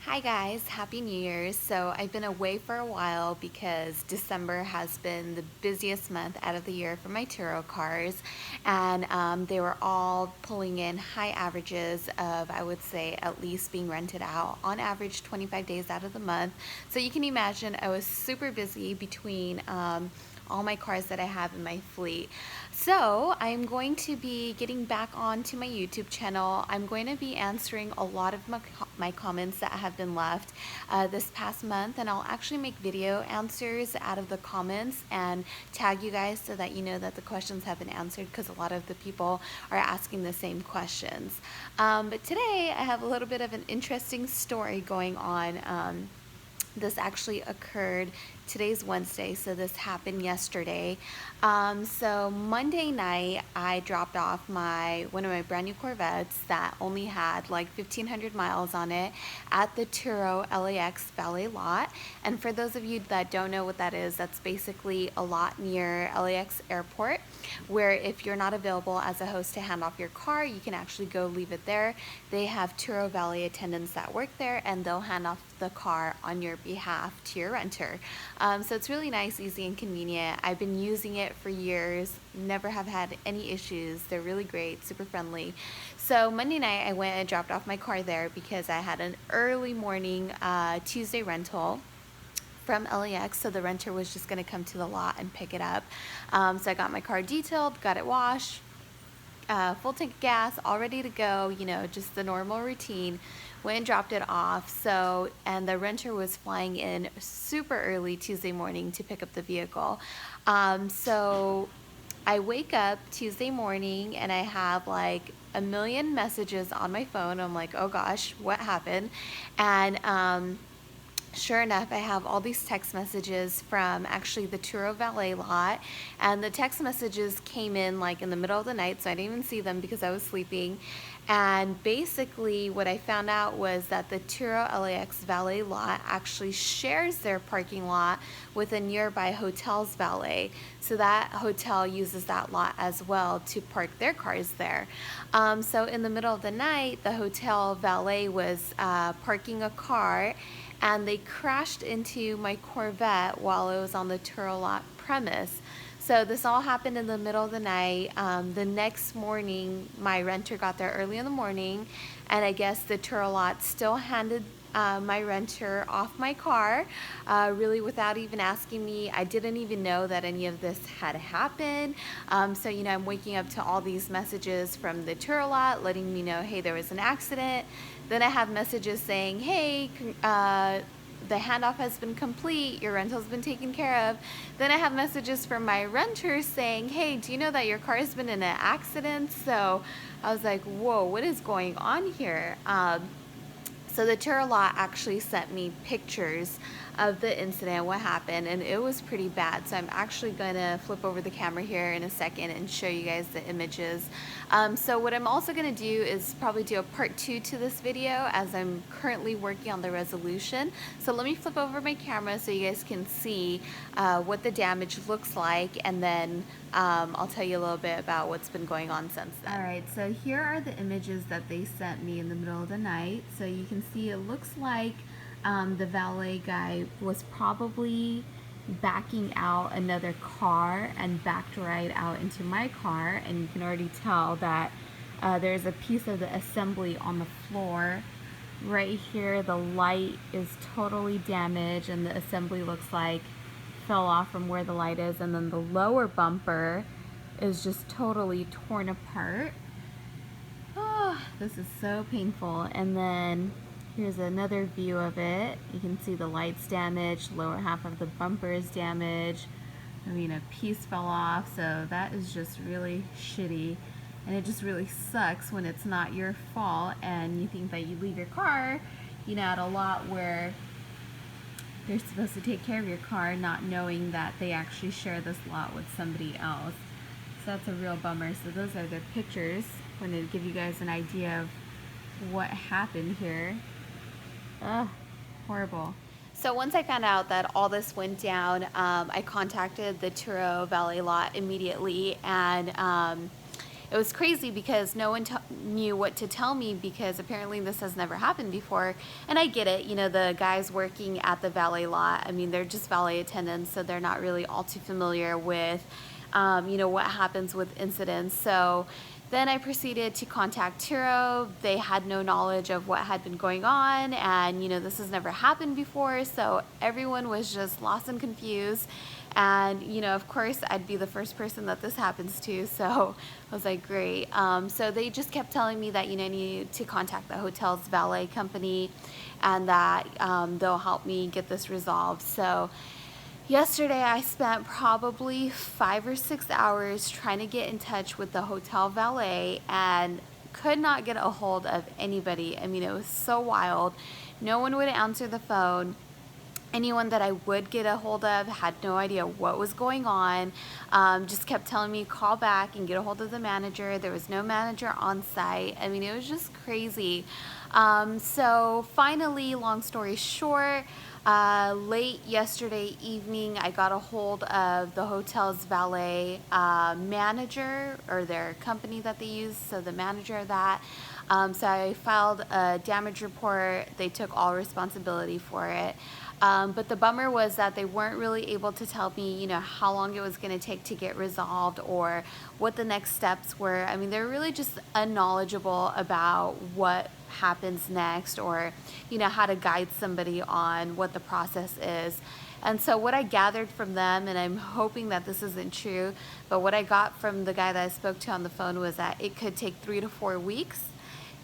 Hi guys, Happy New Year's. So I've been away for a while because December has been the busiest month out of the year for my Turo cars, and they were all pulling in high averages of, I would say, at least being rented out on average 25 days out of the month. So you can imagine I was super busy between all my cars that I have in my fleet. So I'm going to be getting back onto my YouTube channel. I'm going to be answering a lot of my comments that have been left this past month, and I'll actually make video answers out of the comments and tag you guys so that you know that the questions have been answered, because a lot of the people are asking the same questions. But today I have a little bit of an interesting story going on. This actually occurred, today's Wednesday, so this happened yesterday. So Monday night I dropped off one of my brand new Corvettes that only had like 1,500 miles on it at the Turo LAX valet lot. And for those of you that don't know what that is, that's basically a lot near LAX airport where if you're not available as a host to hand off your car, you can actually go leave it there. They have Turo valet attendants that work there, and they'll hand off the car on your behalf to your renter. So it's really nice, easy, and convenient. I've been using it for years, never have had any issues. They're really great, super friendly. So Monday night I went and dropped off my car there because I had an early morning Tuesday rental from LAX, so the renter was just going to come to the lot and pick it up. So I got my car detailed, got it washed, full tank of gas, all ready to go, you know, just the normal routine. Went and dropped it off. So, and the renter was flying in super early Tuesday morning to pick up the vehicle. So I wake up Tuesday morning and I have like a million messages on my phone. I'm like, oh gosh, what happened? And sure enough, I have all these text messages from actually the Turo valet lot, and the text messages came in like in the middle of the night, so I didn't even see them because I was sleeping. And basically what I found out was that the Turo LAX valet lot actually shares their parking lot with a nearby hotel's valet, so that hotel uses that lot as well to park their cars there. So in the middle of the night, the hotel valet was parking a car, and they crashed into my Corvette while it was on the Turo lot premise. So this all happened in the middle of the night. The next morning, my renter got there early in the morning, and I guess the Turo lot still handed my renter off my car, really without even asking me. I didn't even know that any of this had happened. So, you know, I'm waking up to all these messages from the Turo lot letting me know, hey, there was an accident. Then I have messages saying, hey, the handoff has been complete, your rental's been taken care of. Then I have messages from my renters saying, hey, do you know that your car has been in an accident? So I was like, whoa, what is going on here? So the Turo lot actually sent me pictures of the incident, what happened, and it was pretty bad. So I'm actually going to flip over the camera here in a second and show you guys the images. So what I'm also going to do is probably do a part 2 to this video, as I'm currently working on the resolution. So let me flip over my camera so you guys can see what the damage looks like, and then I'll tell you a little bit about what's been going on since then. Alright, so here are the images that they sent me in the middle of the night. So you can see it looks like the valet guy was probably backing out another car and backed right out into my car, and you can already tell that there's a piece of the assembly on the floor. Right here, the light is totally damaged, and the assembly looks like fell off from where the light is, and then the lower bumper is just totally torn apart. Oh, this is so painful. And then here's another view of it. You can see the light's damaged, lower half of the bumper is damaged. I mean, a piece fell off, so that is just really shitty. And it just really sucks when it's not your fault and you think that you leave your car, you know, at a lot where they're supposed to take care of your car, not knowing that they actually share this lot with somebody else. So that's a real bummer. So those are the pictures. I wanted to give you guys an idea of what happened here. Ugh, horrible. So once I found out that all this went down, I contacted the Turo valet lot immediately, and it was crazy because no one knew what to tell me, because apparently this has never happened before. And I get it, you know, the guys working at the valet lot, I mean, they're just valet attendants, so they're not really all too familiar with, you know, what happens with incidents. So then I proceeded to contact Turo. They had no knowledge of what had been going on, and you know, this has never happened before, so everyone was just lost and confused. And you know, of course, I'd be the first person that this happens to, so I was like, great. So they just kept telling me that, you know, I need to contact the hotel's valet company, and that they'll help me get this resolved. So yesterday I spent probably 5 or 6 hours trying to get in touch with the hotel valet and could not get a hold of anybody. I mean, it was so wild. No one would answer the phone. Anyone that I would get a hold of had no idea what was going on. Just kept telling me call back and get a hold of the manager. There was no manager on site. I mean, it was just crazy. So finally, long story short, late yesterday evening, I got a hold of the hotel's valet manager, or their company that they use, so the manager of that. So I filed a damage report. They took all responsibility for it. But the bummer was that they weren't really able to tell me, you know, how long it was going to take to get resolved or what the next steps were. I mean, they're really just unknowledgeable about what happens next, or, you know, how to guide somebody on what the process is. And so what I gathered from them, and I'm hoping that this isn't true, but what I got from the guy that I spoke to on the phone was that it could take 3 to 4 weeks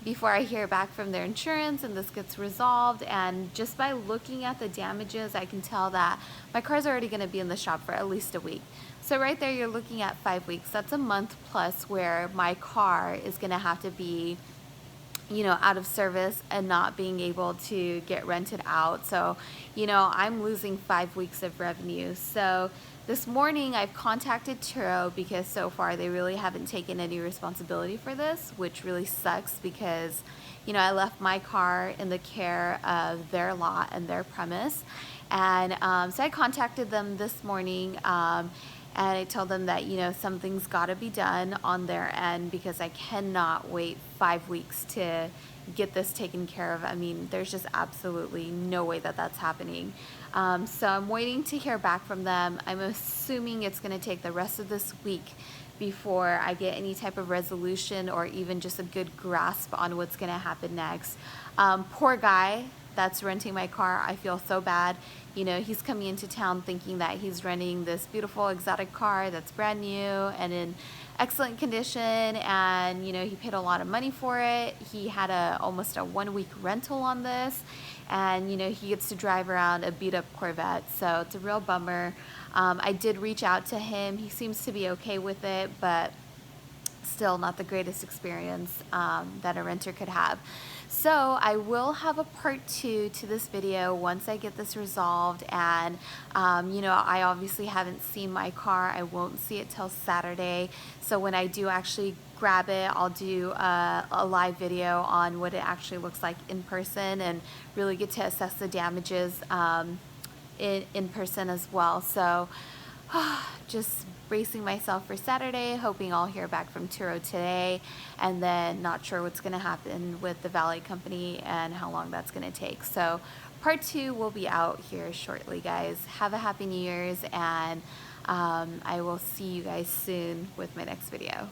before I hear back from their insurance and this gets resolved. And just by looking at the damages, I can tell that my car's already going to be in the shop for at least a week. So right there, you're looking at 5 weeks. That's a month plus where my car is going to have to be, you know, out of service and not being able to get rented out. So, you know, I'm losing 5 weeks of revenue. So this morning I've contacted Turo, because so far they really haven't taken any responsibility for this, which really sucks, because, you know, I left my car in the care of their lot and their premise. And so I contacted them this morning, and I told them that, you know, something's got to be done on their end, because I cannot wait 5 weeks to get this taken care of. I mean, there's just absolutely no way that that's happening. So I'm waiting to hear back from them. I'm assuming it's going to take the rest of this week before I get any type of resolution or even just a good grasp on what's going to happen next. Poor guy that's renting my car. I feel so bad. You know, he's coming into town thinking that he's renting this beautiful exotic car that's brand new and in excellent condition, and you know, he paid a lot of money for it. He had almost a 1 week rental on this, and you know, he gets to drive around a beat up Corvette. So it's a real bummer. I did reach out to him. He seems to be okay with it, but still not the greatest experience that a renter could have. So I will have a part 2 to this video once I get this resolved. And you know, I obviously haven't seen my car. I won't see it till Saturday. So when I do actually grab it, I'll do a live video on what it actually looks like in person, and really get to assess the damages in person as well. So just bracing myself for Saturday, hoping I'll hear back from Turo today, and then not sure what's going to happen with the valet company and how long that's going to take. So part 2 will be out here shortly, guys. Have a happy New Year's, and I will see you guys soon with my next video.